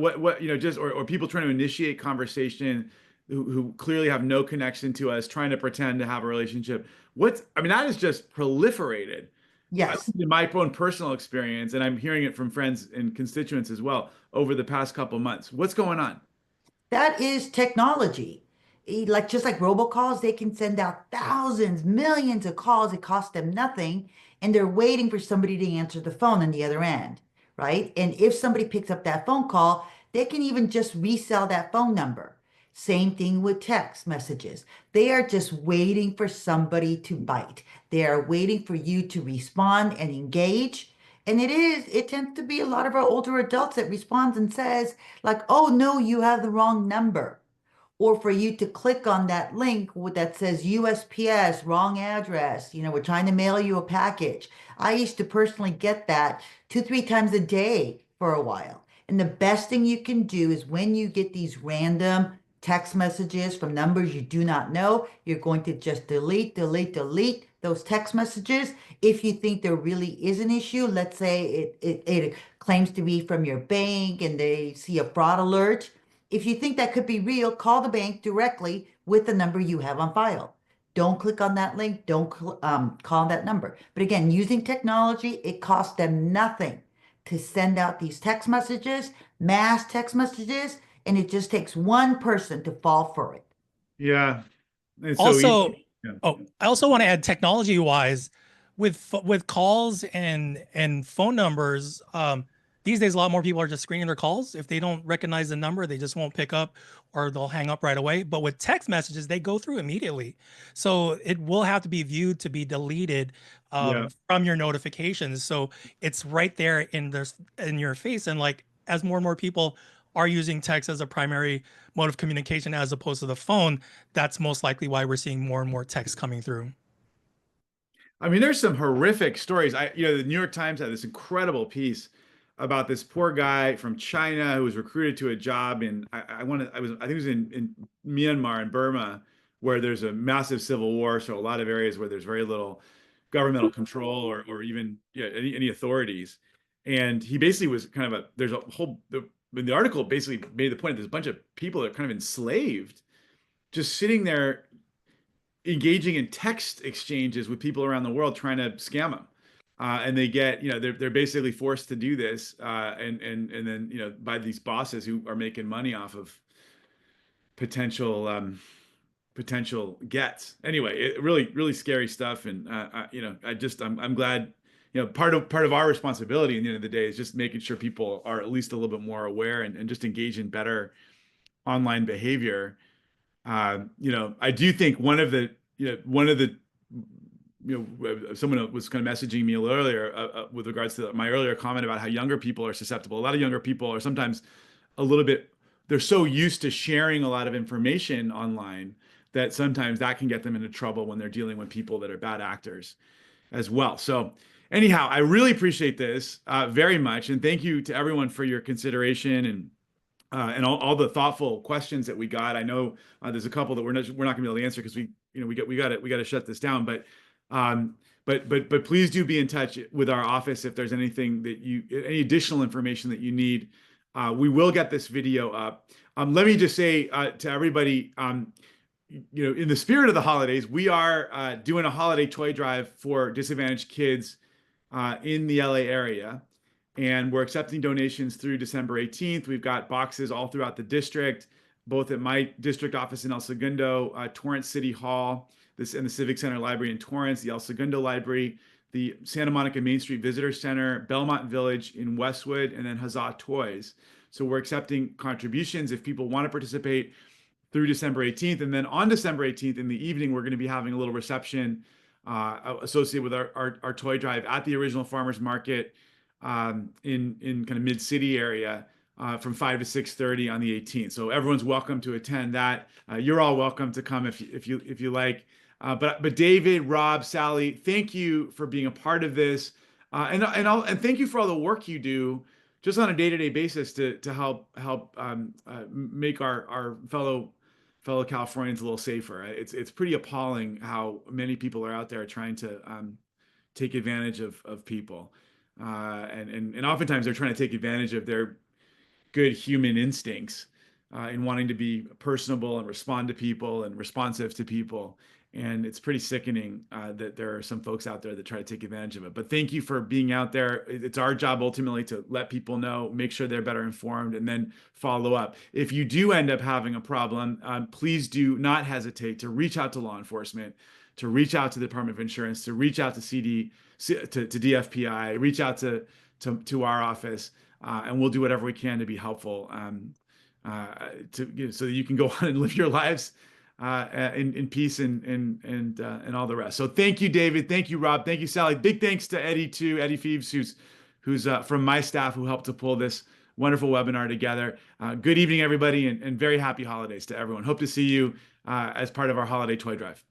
or people trying to initiate conversation who clearly have no connection to us, trying to pretend to have a relationship. I mean, that has just proliferated. Yes. In my own personal experience, and I'm hearing it from friends and constituents as well over the past couple months. What's going on? That is technology. Like just like robocalls, they can send out thousands, millions of calls. It costs them nothing, and they're waiting for somebody to answer the phone on the other end, right? And if somebody picks up that phone call, they can even just resell that phone number. Same thing with text messages. They are just waiting for somebody to bite. They are waiting for you to respond and engage. And it tends to be a lot of our older adults that responds and says, like, oh no, you have the wrong number. Or for you to click on that link that says USPS, wrong address, we're trying to mail you a package. I used to personally get that 2, 3 times a day for a while. And the best thing you can do is when you get these random text messages from numbers you do not know, you're going to just delete, delete, delete those text messages. If you think there really is an issue, let's say it claims to be from your bank and they see a fraud alert. If you think that could be real, call the bank directly with the number you have on file. Don't click on that link. Don't call that number. But again, using technology, it costs them nothing to send out these text messages, mass text messages, and it just takes one person to fall for it. Yeah. And so Also, yeah. I also want to add technology wise with calls and phone numbers. These days, a lot more people are just screening their calls. If they don't recognize the number, they just won't pick up or they'll hang up right away. But with text messages, they go through immediately. So it will have to be viewed to be deleted Yeah. from your notifications. So it's right there in your face. And like as more and more people are using text as a primary mode of communication as opposed to the phone, that's most likely why we're seeing more and more text coming through. I mean, there's some horrific stories. The New York Times had this incredible piece about this poor guy from China who was recruited to a job in I think it was in Myanmar and Burma, where there's a massive civil war. So a lot of areas where there's very little governmental control or even any authorities. And he basically was kind of there's a whole the article basically made the point that there's a bunch of people that are kind of enslaved, just sitting there engaging in text exchanges with people around the world trying to scam them. And they get, they're basically forced to do this, and then by these bosses who are making money off of potential gets. Anyway, really scary stuff. And I'm glad, part of our responsibility in the end of the day is just making sure people are at least a little bit more aware and just engage in better online behavior. I do think someone was kind of messaging me a little earlier with regards to my earlier comment about how younger people are susceptible. A lot of younger people are sometimes they're so used to sharing a lot of information online that sometimes that can get them into trouble when they're dealing with people that are bad actors as well. So anyhow, I really appreciate this very much. And thank you to everyone for your consideration and all the thoughtful questions that we got. I know there's a couple that we're not gonna be able to answer because we got to shut this down. But please do be in touch with our office if there's any additional information that you need. We will get this video up. Let me just say to everybody, in the spirit of the holidays, we are doing a holiday toy drive for disadvantaged kids in the LA area. And we're accepting donations through December 18th. We've got boxes all throughout the district, both at my district office in El Segundo, Torrance City Hall, and the Civic Center Library in Torrance, the El Segundo Library, the Santa Monica Main Street Visitor Center, Belmont Village in Westwood, and then Huzzah Toys. So we're accepting contributions if people want to participate through December 18th. And then on December 18th in the evening, we're going to be having a little reception associated with our toy drive at the original farmers market in kind of mid-city area from 5 to 6:30 on the 18th. So everyone's welcome to attend that. You're all welcome to come if you like. But David, Rob, Sally, thank you for being a part of this, and thank you for all the work you do just on a day-to-day basis to help make our fellow Californians a little safer. It's pretty appalling how many people are out there trying to take advantage of people. And oftentimes they're trying to take advantage of their good human instincts in wanting to be personable and respond to people and responsive to people. And it's pretty sickening that there are some folks out there that try to take advantage of it. But thank you for being out there. It's our job ultimately to let people know, make sure they're better informed, and then follow up. If you do end up having a problem, please do not hesitate to reach out to law enforcement, to reach out to the Department of Insurance, to reach out to DFPI, reach out to our office, and we'll do whatever we can to be helpful, so that you can go on and live your lives in peace and all the rest. So thank you, David. Thank you, Rob. Thank you, Sally. Big thanks to Eddie too, Eddie Phoebes, who's from my staff, who helped to pull this wonderful webinar together. Good evening, everybody, and very happy holidays to everyone. Hope to see you as part of our holiday toy drive.